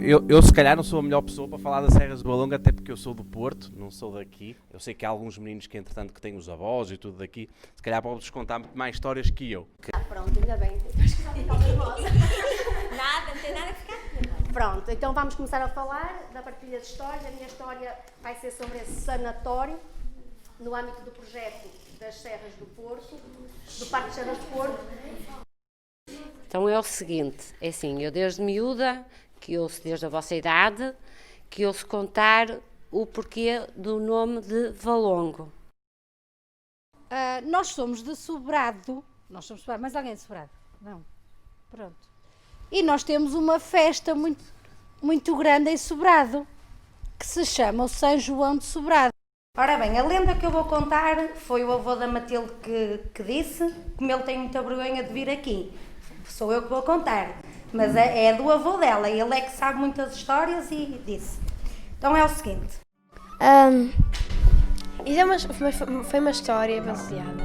Eu se calhar não sou a melhor pessoa para falar das Serras do Valongo, até porque eu sou do Porto, não sou daqui. Eu sei que há alguns meninos que entretanto que têm os avós e tudo daqui, se calhar podem-vos contar muito mais histórias que eu. Pronto, ainda bem. Acho que já fica nervosa. Nada, não tem nada a ficar. Pronto, então vamos começar a falar da partilha de histórias. A minha história vai ser sobre esse sanatório, no âmbito do projeto das Serras do Porto, do Parque de Serras do Porto. Então é o seguinte, é assim, eu desde miúda, que ouço desde a vossa idade, que ouço contar o porquê do nome de Valongo. Nós somos de Sobrado. Nós somos de Sobrado. Mais alguém de Sobrado? Não. Pronto. E nós temos uma festa muito grande em Sobrado, que se chama o São João de Sobrado. Ora bem, a lenda que eu vou contar foi o avô da Matilde que disse, como ele tem muita vergonha de vir aqui. Sou eu que vou contar, mas é do avô dela, ele é que sabe muitas histórias e disse. Então é o seguinte. Isso foi uma história baseada.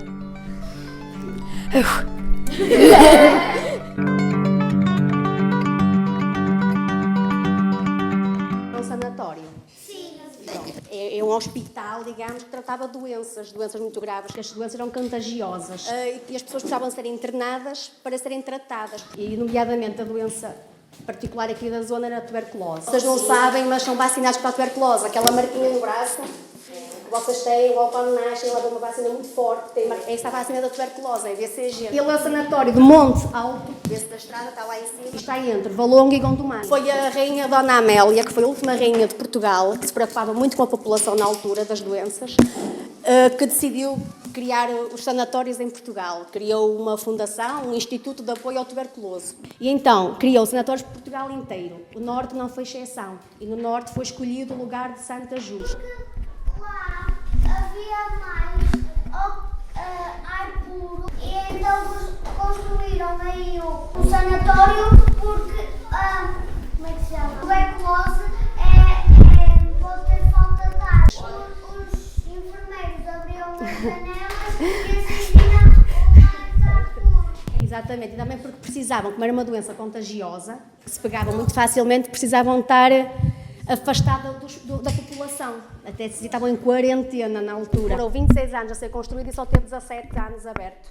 É um sanatório. Sim. É um hospital, digamos, que tratava doenças muito graves, que as doenças eram contagiosas. E as pessoas precisavam ser internadas para serem tratadas. E, nomeadamente, a doença particular aqui da zona era a tuberculose. Vocês não sabem, mas são vacinados para a tuberculose. Aquela marquinha no braço que vocês têm, logo quando nascem, leva uma vacina muito forte. Essa vacina da tuberculose, é BCG. Ele é o sanatório de Monte Alto, desse da estrada, está lá em cima. E está entre Valongo e Gondomar. Foi a rainha Dona Amélia, que foi a última rainha de Portugal, que se preocupava muito com a população na altura das doenças, que decidiu criar os sanatórios em Portugal. Criou uma fundação, um instituto de apoio ao tuberculoso. E então, criou sanatórios por Portugal inteiro. O Norte não foi exceção. E no Norte foi escolhido o lugar de Santa Justa. Lá havia mais ar puro e então construíram aí o sanatório porque, como é que se chama? Tuberculose pode ter falta de ar. Os enfermeiros abriam as janelas e assim vinha mais ar puro. Exatamente, e também porque precisavam, como era uma doença contagiosa, que se pegava muito facilmente, precisavam estar afastada da população. Até se estavam em quarentena na altura. Demorou 26 anos a ser construído e só teve 17 anos aberto.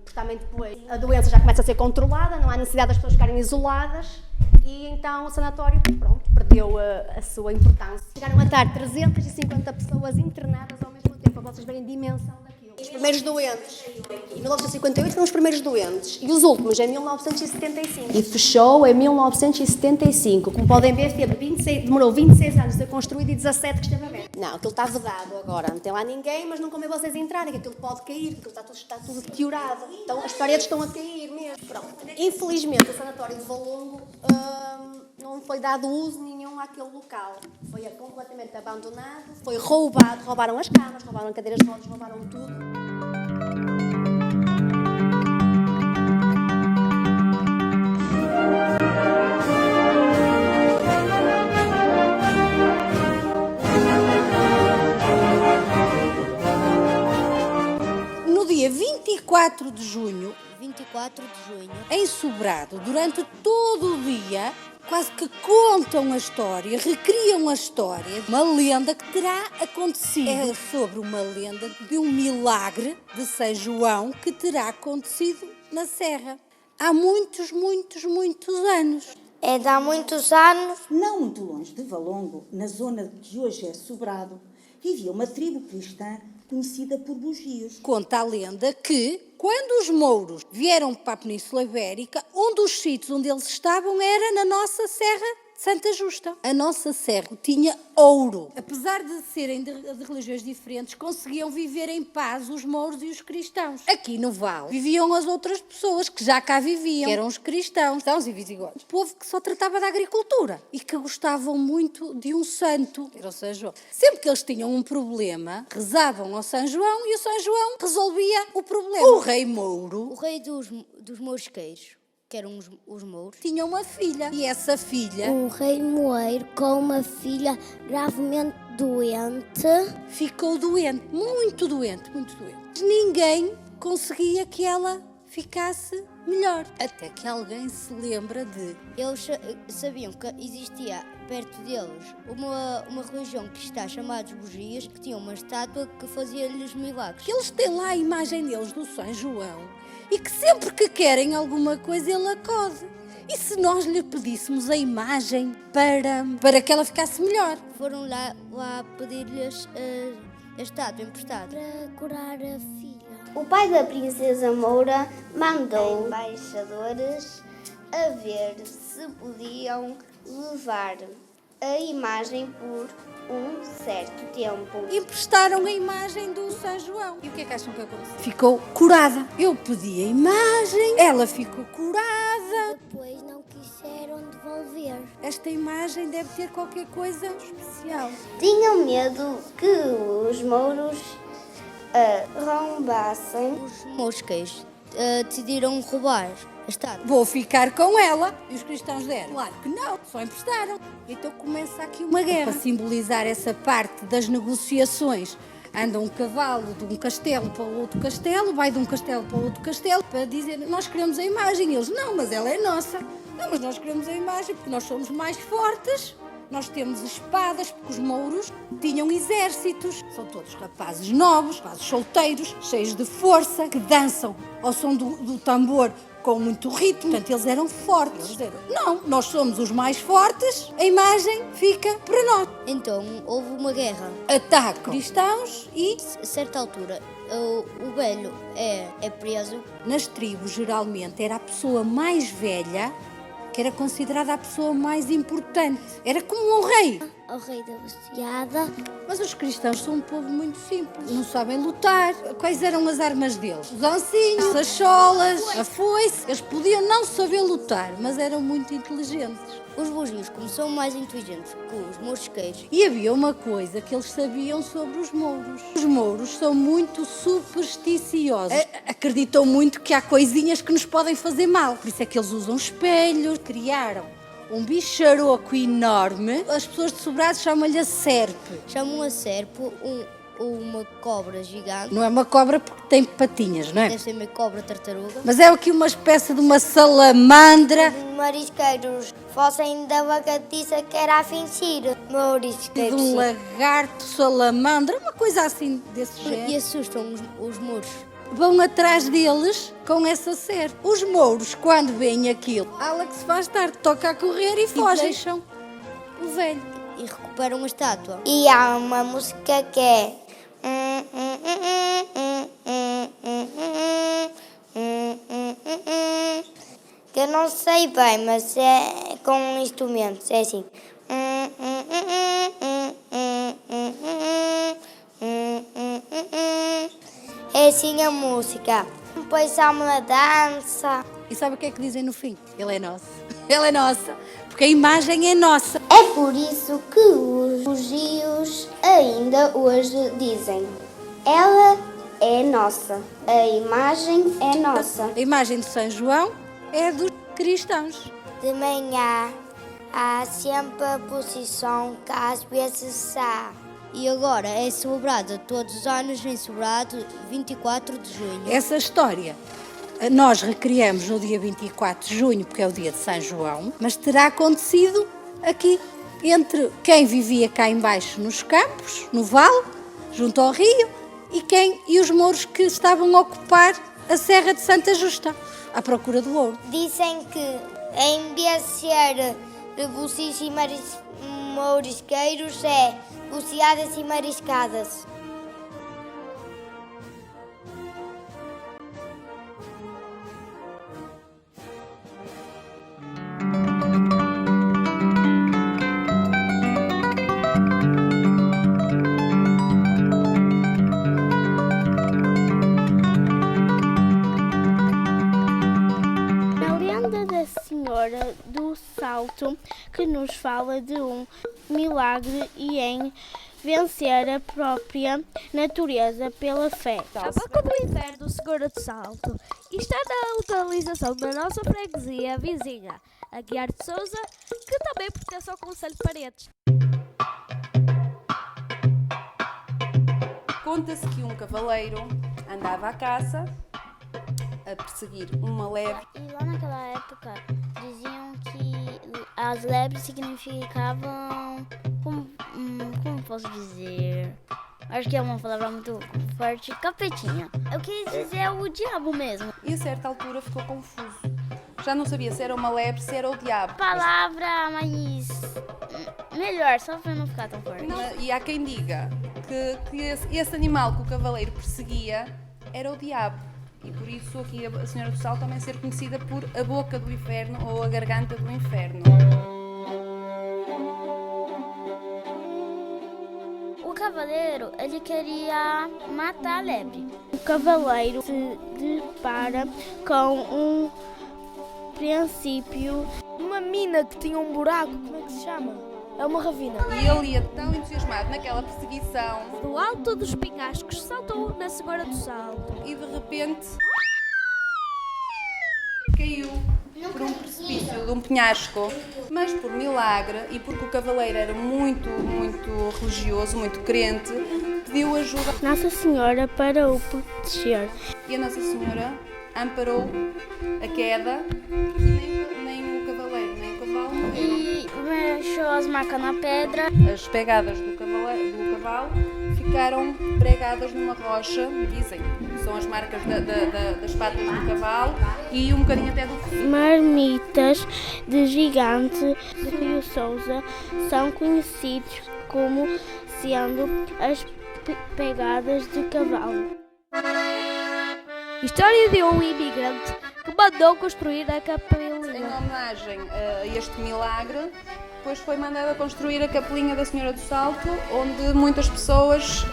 Porque também depois a doença já começa a ser controlada, não há necessidade das pessoas ficarem isoladas e então o sanatório, pronto, perdeu a sua importância. Chegaram a estar 350 pessoas internadas ao mesmo tempo, para vocês verem a dimensão daquilo. Os primeiros doentes, em 1958 foram os primeiros doentes e os últimos em 1975. E fechou em 1975. Como podem ver, demorou 26 anos a ser construído e 17 que esteve aberto. Não, aquilo está vedado agora, não tem lá ninguém, mas não convém vocês entrarem, que aquilo pode cair, que aquilo está tudo deteriorado. Então as paredes estão a cair mesmo. Pronto. Infelizmente o sanatório de Valongo não foi dado uso nenhum àquele local. Foi completamente abandonado, foi roubado, roubaram as camas, roubaram cadeiras de rodas, roubaram tudo. No dia 24 de junho, 24 de junho. em Sobrado, durante todo o dia, quase que contam a história, recriam a história, uma lenda que terá acontecido. É sobre uma lenda de um milagre de São João que terá acontecido na Serra. Há muitos anos. É de há muitos anos. Não muito longe de Valongo, na zona que hoje é Sobrado, vivia uma tribo cristã conhecida por Bugios. Conta a lenda que, quando os mouros vieram para a Península Ibérica, um dos sítios onde eles estavam era na nossa Serra de Santa Justa. A nossa serra tinha ouro. Apesar de serem de religiões diferentes, conseguiam viver em paz os mouros e os cristãos. Aqui no Vale viviam as outras pessoas que já cá viviam, que eram os cristãos e visigodos. O povo que só tratava da agricultura e que gostavam muito de um santo, que era o São João. Sempre que eles tinham um problema, rezavam ao São João e o São João resolvia o problema. O rei Mouro, O rei dos mourisqueiros, que eram os mouros, tinha uma filha e essa filha um rei moeiro com uma filha gravemente doente. ficou doente, muito doente. Ninguém conseguia que ela ficasse melhor. Até que alguém se lembra de... Eles sabiam que existia perto deles uma religião cristã chamada os Bugias, que tinha uma estátua que fazia-lhes milagres. que eles têm lá a imagem deles do São João e que sempre que querem alguma coisa ele acode. E se nós lhe pedíssemos a imagem para que ela ficasse melhor? Foram lá pedir-lhes a estátua emprestada para curar a filha. O pai da princesa Moura mandou embaixadores a ver se podiam levar a imagem por um certo tempo. Emprestaram a imagem do São João. E o que é que acham que aconteceu? Ficou curada. Eu pedi a imagem, ela ficou curada. Depois não quiseram devolver. Esta imagem deve ter qualquer coisa especial. Tinham medo que os mouros roubassem. Os moscas decidiram roubar a estátua. Vou ficar com ela. E os cristãos deram? Claro que não, só emprestaram. Então começa aqui uma guerra. Para simbolizar essa parte das negociações, anda um cavalo de um castelo para o outro castelo, vai de um castelo para o outro castelo, para dizer, nós queremos a imagem. Eles, não, mas ela é nossa. Não, mas nós queremos a imagem porque nós somos mais fortes. Nós temos espadas, porque os mouros tinham exércitos. São todos rapazes novos, rapazes solteiros, cheios de força, que dançam ao som do tambor com muito ritmo. Portanto, eles eram fortes. Eles disseram, não, nós somos os mais fortes, a imagem fica para nós. Então houve uma guerra. Atacam cristãos e, A certa altura, o velho é preso. nas tribos, geralmente, era a pessoa mais velha que era considerada a pessoa mais importante. Era como um rei. O rei da Luciada. Mas os cristãos são um povo muito simples. Não sabem lutar. Quais eram as armas deles? Os ancinhos, as cholas, a foice. Eles podiam não saber lutar, mas eram muito inteligentes. Os bugios, como são mais inteligentes que os mosqueiros, E havia uma coisa que eles sabiam sobre os mouros. Os mouros são muito supersticiosos. Acreditam muito que há coisinhas que nos podem fazer mal. Por isso é que eles usam espelhos. Criaram um bicharoco enorme. As pessoas de Sobrado chamam-lhe a serpe. chamam a serpo uma cobra gigante. Não é uma cobra porque tem patinhas, não é? Deve ser uma cobra tartaruga. Mas é aqui uma espécie de uma salamandra. Marisqueiros fossem da vagatiça que era a fingir. De Marisqueiros. um lagarto, salamandra, uma coisa assim desse género. E assustam os mouros. Vão atrás deles com essa serpe. Os mouros, quando veem aquilo, ala que se faz tarde, toca a correr e fogem. Deixam o velho. E recuperam a estátua. E há uma música que é... que eu não sei bem, mas é com instrumentos, é assim. É assim a música. Depois há uma dança. E sabe o que é que dizem no fim? Ele é nosso. Ele é nossa. Porque a imagem é nossa. É por isso que os bugios ainda hoje dizem: ela é nossa, a imagem é nossa. A imagem de São João é dos cristãos. De manhã há sempre a procissão que às vezes há. E agora é celebrada todos os anos em Sobrado, 24 de junho. Essa história nós recriamos no dia 24 de junho, porque é o dia de São João, mas terá acontecido aqui, entre quem vivia cá embaixo nos campos, no vale, junto ao rio, e os mouros que estavam a ocupar a Serra de Santa Justa, à procura do ouro. Dizem que em vez de ser de bucis e mourisqueiros, é buciadas e mariscadas. A lenda da Senhora do Salto, que nos fala de um milagre e em vencer a própria natureza pela fé. A Boca do Inferno do Segura do Salto está na localização da nossa freguesia vizinha, a Guiar de Sousa, que também pertence ao Concelho de Paredes. Conta-se que um cavaleiro andava à caça, perseguir uma lebre. E lá naquela época diziam que as lebres significavam, como posso dizer, acho que é uma palavra muito forte, capetinha. Eu quis dizer o diabo mesmo. E a certa altura ficou confuso. Já não sabia se era uma lebre, se era o diabo. Palavra mais melhor, só para não ficar tão forte. E há quem diga que esse animal que o cavaleiro perseguia era o diabo. E por isso aqui a Senhora do Sal também ser conhecida por a boca do inferno ou a garganta do inferno. O cavaleiro, ele queria matar a lebre. O cavaleiro se depara com um princípio, Uma mina que tinha um buraco, como é que se chama? É uma ravina. E ele ia tão entusiasmado naquela perseguição Do alto dos penhascos saltou na Segura do Salto. e de repente caiu por um precipício de um penhasco. Mas por milagre e porque o cavaleiro era muito religioso, muito crente, pediu ajuda. Nossa Senhora para o proteger. E a Nossa Senhora amparou a queda e nem o cavaleiro, nem o cavalo morreram. E deixou as marcas na pedra. As pegadas do cavalo ficaram pregadas numa rocha, dizem, são as marcas das patas do cavalo e um bocadinho até do focinho. Marmitas de gigante de Rio Sousa são conhecidos como sendo as pegadas de cavalo. História de um imigrante que mandou construir a Em capelinha. homenagem a este milagre, depois foi mandada construir a capelinha da Senhora do Salto, onde muitas pessoas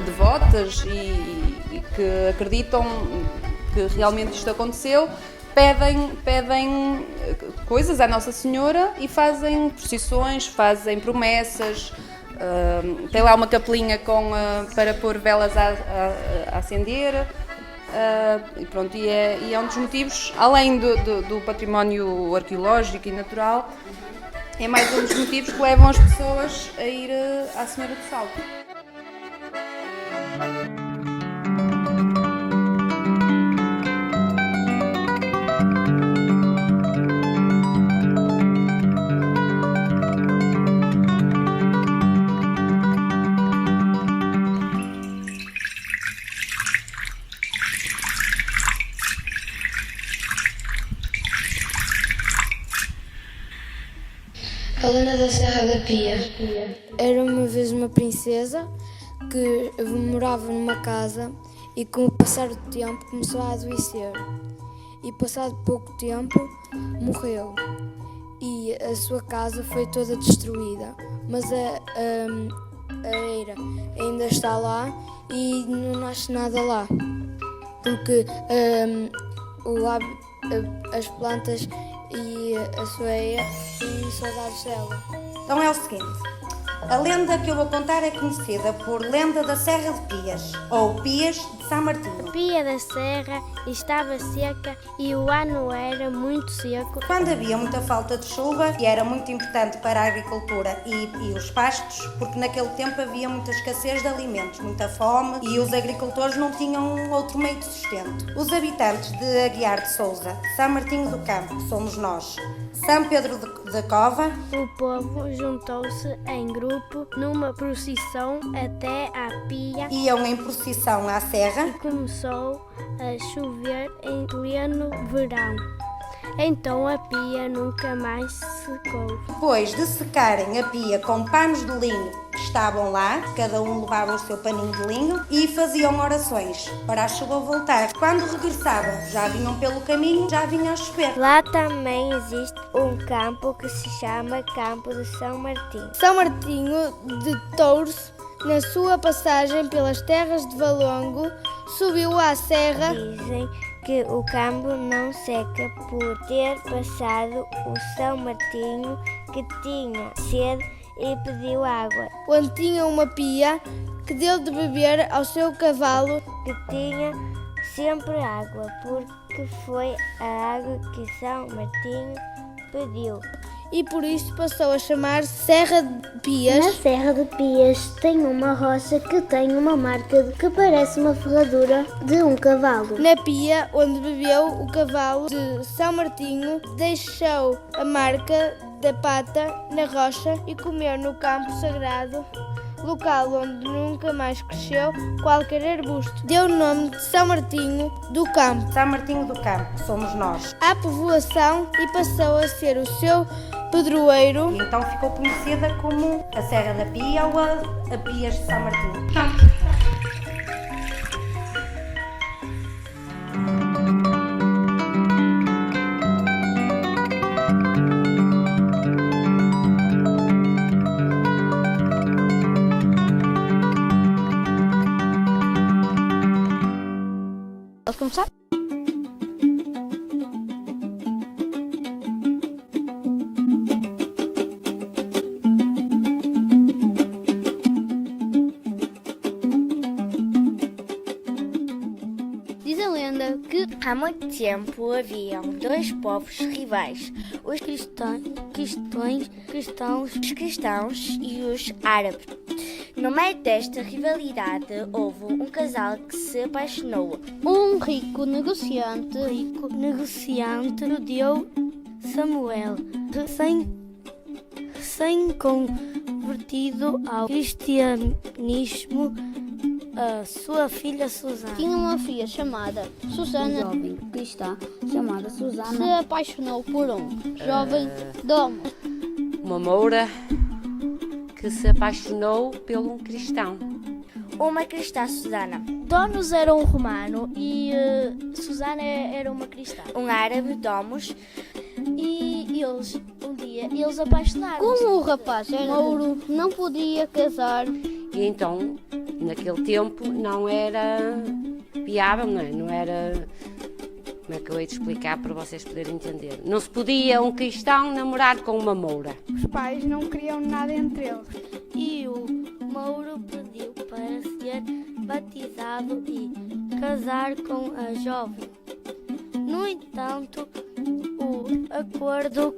devotas e que acreditam que realmente isto aconteceu, pedem coisas à Nossa Senhora e fazem procissões, fazem promessas. Tem lá uma capelinha para pôr velas a acender. E pronto, e é um dos motivos, além do património arqueológico e natural, é mais um dos motivos que levam as pessoas a ir à Senhora do Salto. A lenda da Serra da Pia. Era uma vez uma princesa que morava numa casa e com o passar do tempo começou a adoecer. E passado pouco tempo morreu. E a sua casa foi toda destruída. Mas a eira ainda está lá e não nasce nada lá. Porque as plantas e a sua eira têm saudades dela. Então é o seguinte, a lenda que eu vou contar é conhecida por Lenda da Serra de Pias, ou Pias de São Martinho. A Pia da Serra estava seca e o ano era muito seco. Quando havia muita falta de chuva, e era muito importante para a agricultura e os pastos, porque naquele tempo havia muita escassez de alimentos, muita fome, e os agricultores não tinham outro meio de sustento. Os habitantes de Aguiar de Sousa, São Martinho do Campo, que somos nós, São Pedro da Cova, O povo juntou-se em grupo numa procissão até à Pia iam em procissão à serra. e começou a chover em pleno verão. Então a Pia nunca mais se secou. Depois de secarem a pia com panos de linho que estavam lá, cada um levava o seu paninho de linho e faziam orações para a chuva voltar. Quando regressavam, já vinham pelo caminho, já vinha a chover. Lá também existe um campo que se chama Campo de São Martinho. São Martinho de Tours, na sua passagem pelas terras de Valongo, subiu à serra. Dizem que o campo não seca por ter passado o São Martinho que tinha sede e pediu água, onde tinha uma pia que deu de beber ao seu cavalo. que tinha sempre água, porque foi a água que São Martinho pediu. e por isso passou a chamar-se Serra de Pias. Na Serra de Pias tem uma rocha que tem uma marca que parece uma ferradura de um cavalo. Na pia onde bebeu o cavalo de São Martinho, deixou a marca da pata na rocha e comeu no campo sagrado, local onde nunca mais cresceu qualquer arbusto. Deu o nome de São Martinho do Campo. São Martinho do Campo, somos nós. À povoação e passou a ser o seu padroeiro. E então ficou conhecida como a Serra da Pia ou a Pias de São Martinho. Posso começar? Diz a lenda que há muito tempo haviam dois povos rivais, os cristãos e os árabes. No meio desta rivalidade houve um casal que se apaixonou. Um rico negociante judeu Samuel, recém-convertido ao cristianismo, a sua filha Susana. Tinha uma filha chamada Susana. Jovem cristã chamada Susana Se apaixonou por um jovem domo. Uma moura que se apaixonou por um cristão. Uma cristã Susana. Donos era um romano e Susana era uma cristã. Um árabe Domus. E eles apaixonaram-se. Como o rapaz era mouro, não podia casar. E então, naquele tempo, não era viável, não era... Como é que eu hei de explicar para vocês poderem entender? Não se podia um cristão namorar com uma moura. Os pais não queriam nada entre eles. E o mouro pediu para ser batizado e casar com a jovem. No entanto, o acordo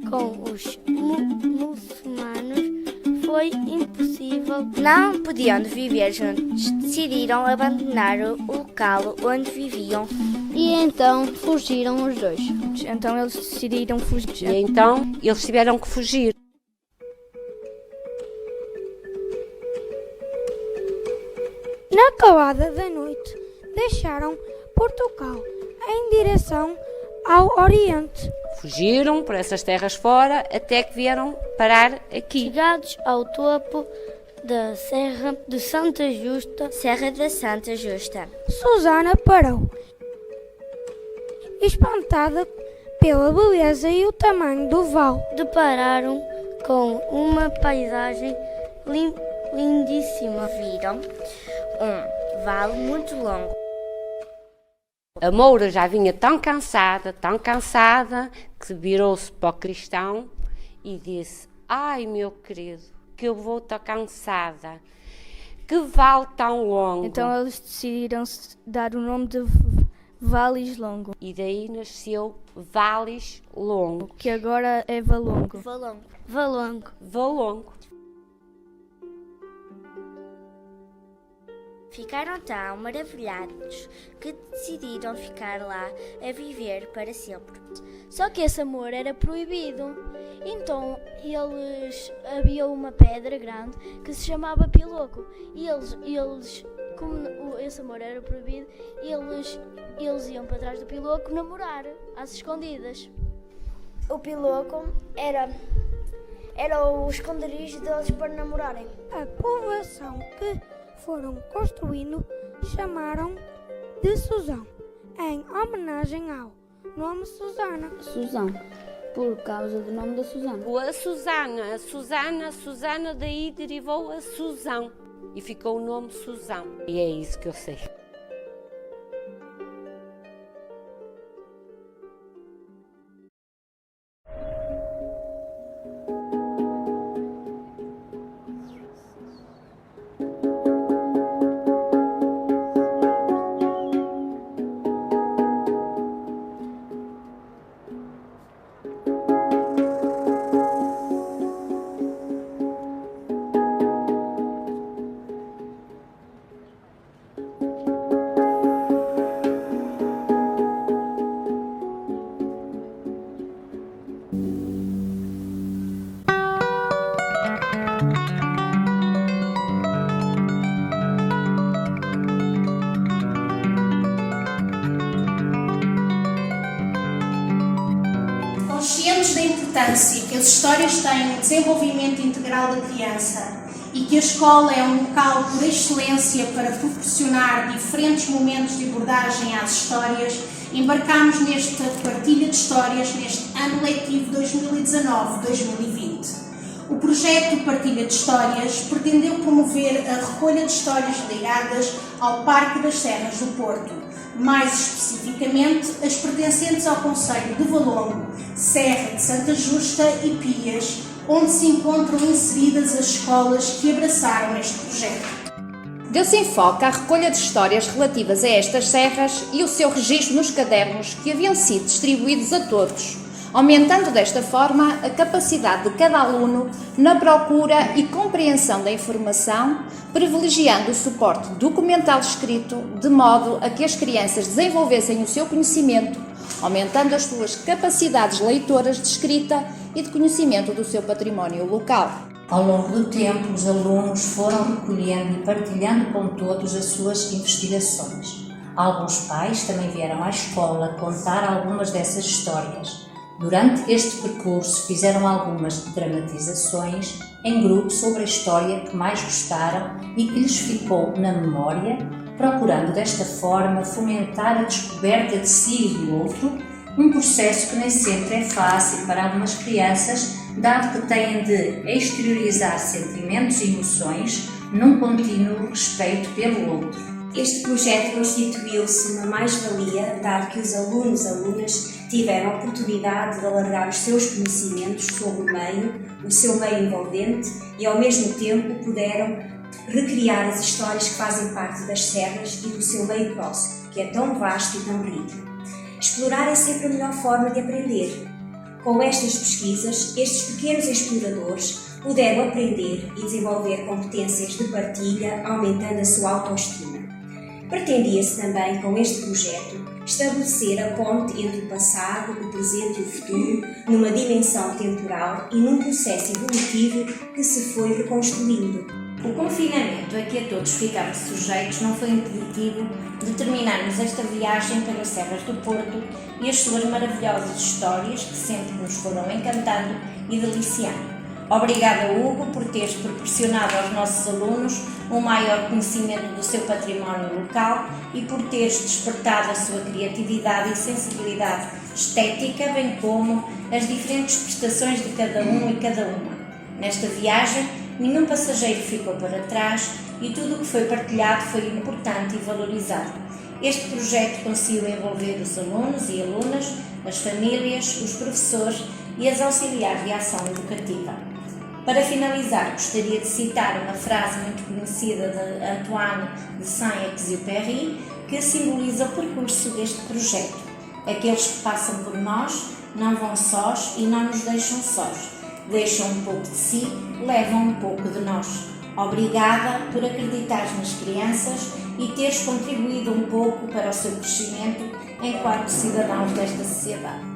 com os muçulmanos foi impossível. Não podendo viver juntos, decidiram abandonar o local onde viviam. E então fugiram os dois. Então eles decidiram fugir. E então eles tiveram que fugir. Na calada da noite, deixaram Portugal em direção ao Oriente. Fugiram por essas terras fora até que vieram parar aqui. Chegados ao topo da Serra de Santa Justa, Susana parou, espantada pela beleza e o tamanho do vale. Depararam com uma paisagem lindíssima. Viram um vale muito longo. A moura já vinha tão cansada, que virou-se para o cristão e disse: ai, meu querido, que eu vou estar cansada. Que vale tão longo. Então eles decidiram dar o nome de Vales Longo. E daí nasceu Vales Longo. Que agora é Valongo. Valongo. Ficaram tão maravilhados que decidiram ficar lá a viver para sempre. Só que esse amor era proibido. Então havia uma pedra grande que se chamava Piloco. E eles como esse amor era proibido, eles iam para trás do Piloco namorar, às escondidas. O Piloco era o esconderijo deles para namorarem. A povoação que foram construindo chamaram de Susão, em homenagem ao nome Susana. Susão, por causa do nome da Susana. A Susana daí derivou a Susão e ficou o nome Susão. E é isso que eu sei. Conscientes da importância que as histórias têm no desenvolvimento integral da criança e que a escola é um local por excelência para proporcionar diferentes momentos de abordagem às histórias, embarcámos nesta partilha de histórias neste ano letivo 2019-2020. O projeto Partilha de Histórias pretendeu promover a recolha de histórias ligadas ao Parque das Serras do Porto, mais especificamente as pertencentes ao concelho de Valongo, Serra de Santa Justa e Pias, onde se encontram inseridas as escolas que abraçaram este projeto. Deu-se enfoque à recolha de histórias relativas a estas serras e o seu registro nos cadernos que haviam sido distribuídos a todos, aumentando desta forma a capacidade de cada aluno na procura e compreensão da informação, privilegiando o suporte documental escrito, de modo a que as crianças desenvolvessem o seu conhecimento, aumentando as suas capacidades leitoras de escrita e de conhecimento do seu património local. Ao longo do tempo, os alunos foram recolhendo e partilhando com todos as suas investigações. Alguns pais também vieram à escola contar algumas dessas histórias. Durante este percurso, fizeram algumas dramatizações em grupo sobre a história que mais gostaram e que lhes ficou na memória, procurando desta forma fomentar a descoberta de si e do outro, um processo que nem sempre é fácil para algumas crianças, dado que têm de exteriorizar sentimentos e emoções num contínuo respeito pelo outro. Este projeto constituiu-se uma mais-valia, dado que os alunos/alunas tiveram a oportunidade de alargar os seus conhecimentos sobre o seu meio envolvente e, ao mesmo tempo, puderam recriar as histórias que fazem parte das serras e do seu meio próximo, que é tão vasto e tão rico. Explorar é sempre a melhor forma de aprender. Com estas pesquisas, estes pequenos exploradores puderam aprender e desenvolver competências de partilha, aumentando a sua autoestima. Pretendia-se também, com este projeto, estabelecer a ponte entre o passado, o presente e o futuro, numa dimensão temporal e num processo evolutivo que se foi reconstruindo. O confinamento a que a todos ficámos sujeitos não foi impeditivo de terminarmos esta viagem pelas Serras do Porto e as suas maravilhosas histórias que sempre nos foram encantando e deliciando. Obrigada, Hugo, por teres proporcionado aos nossos alunos um maior conhecimento do seu património local e por teres despertado a sua criatividade e sensibilidade estética, bem como as diferentes prestações de cada um e cada uma. Nesta viagem, nenhum passageiro ficou para trás e tudo o que foi partilhado foi importante e valorizado. Este projeto conseguiu envolver os alunos e alunas, as famílias, os professores e as auxiliares de ação educativa. Para finalizar, gostaria de citar uma frase muito conhecida de Antoine de Saint-Exupéry, que simboliza o percurso deste projeto. Aqueles que passam por nós não vão sós e não nos deixam sós. Deixam um pouco de si, levam um pouco de nós. Obrigada por acreditares nas crianças e teres contribuído um pouco para o seu crescimento enquanto cidadãos desta sociedade.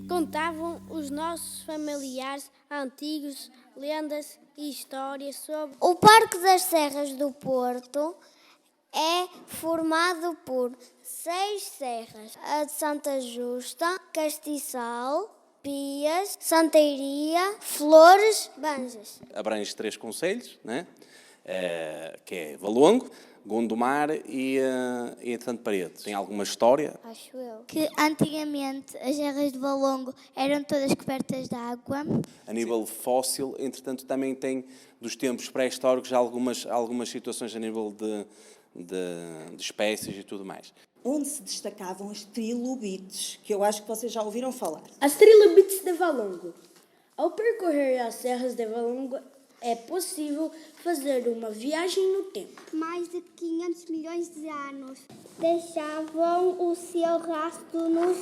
Contavam os nossos familiares antigos lendas e histórias sobre... O Parque das Serras do Porto é formado por 6 serras. A de Santa Justa, Castiçal, Pias, Santeiria, Flores, Banjas. Abrange 3 concelhos, né? Que é Valongo, Gondomar e Santo Paredes. Tem alguma história? Acho eu. Que antigamente as serras de Valongo eram todas cobertas de água. A nível fóssil, entretanto, também tem, dos tempos pré-históricos, algumas situações a nível de espécies e tudo mais. Onde se destacavam as trilobites, que eu acho que vocês já ouviram falar. As trilobites de Valongo. Ao percorrer as serras de Valongo, é possível fazer uma viagem no tempo. Mais de 500 milhões de anos. Deixavam o seu rastro nos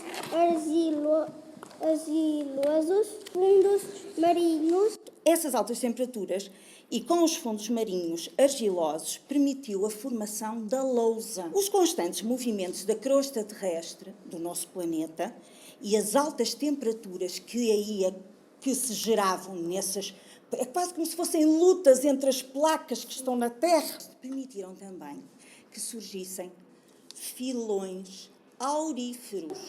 argilosos fundos marinhos. Essas altas temperaturas e com os fundos marinhos argilosos permitiu a formação da lousa. Os constantes movimentos da crosta terrestre do nosso planeta e as altas temperaturas que se geravam nessas... É quase como se fossem lutas entre as placas que estão na Terra. Permitiram também que surgissem filões auríferos.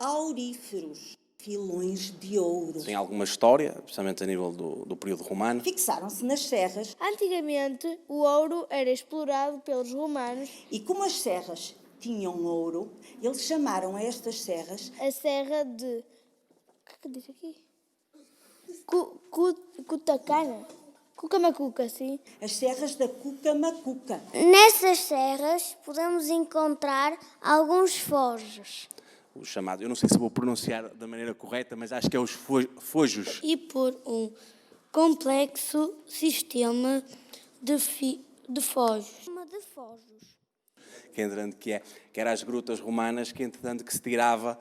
Auríferos. Filões de ouro. Tem alguma história, especialmente a nível do período romano? Fixaram-se nas serras. Antigamente, o ouro era explorado pelos romanos. E como as serras tinham ouro, eles chamaram a estas serras... A serra de... O que diz aqui? Cutacana. Cucamacuca, sim. As serras da Cucamacuca. Nessas serras podemos encontrar alguns fojos. O chamado, eu não sei se vou pronunciar da maneira correta, mas acho que é os fojos. E por um complexo sistema de fojos. Que era as grutas romanas, que entretanto que se tirava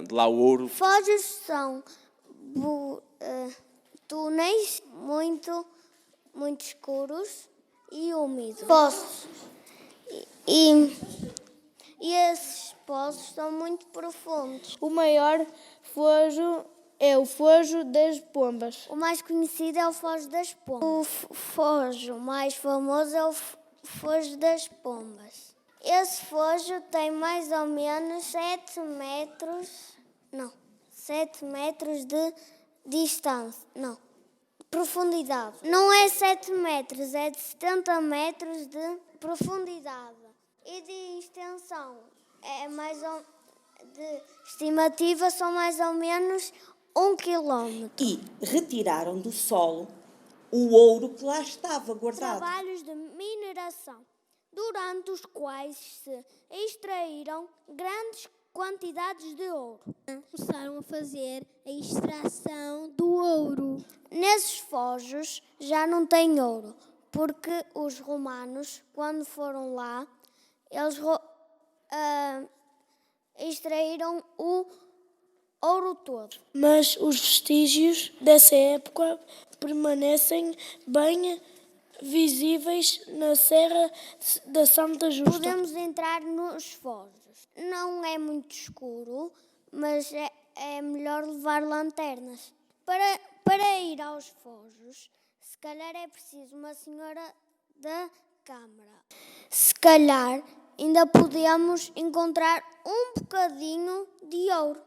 de lá o ouro. Fojos são túneis muito escuros e úmidos. Poços. E esses poços são muito profundos. O maior fojo é o Fojo das Pombas. O mais conhecido é o Fojo das Pombas. O fojo mais famoso é o Fojo das Pombas. Esse fojo tem mais ou menos 7 metros de distância. Não, profundidade. Não é 7 metros, é de 70 metros de profundidade. E de extensão, de estimativa, são mais ou menos 1 quilómetro. E retiraram do solo o ouro que lá estava guardado. Trabalhos de mineração, durante os quais se extraíram grandes quantidades de ouro. Começaram a fazer a extração do ouro. Nesses fojos já não tem ouro, porque os romanos, quando foram lá, eles extraíram o ouro todo. Mas os vestígios dessa época permanecem bem visíveis na Serra da Santa Justa. Podemos entrar nos fojos. Não é muito escuro, mas é melhor levar lanternas. Para ir aos fojos, se calhar é preciso uma senhora da Câmara. Se calhar ainda podemos encontrar um bocadinho de ouro.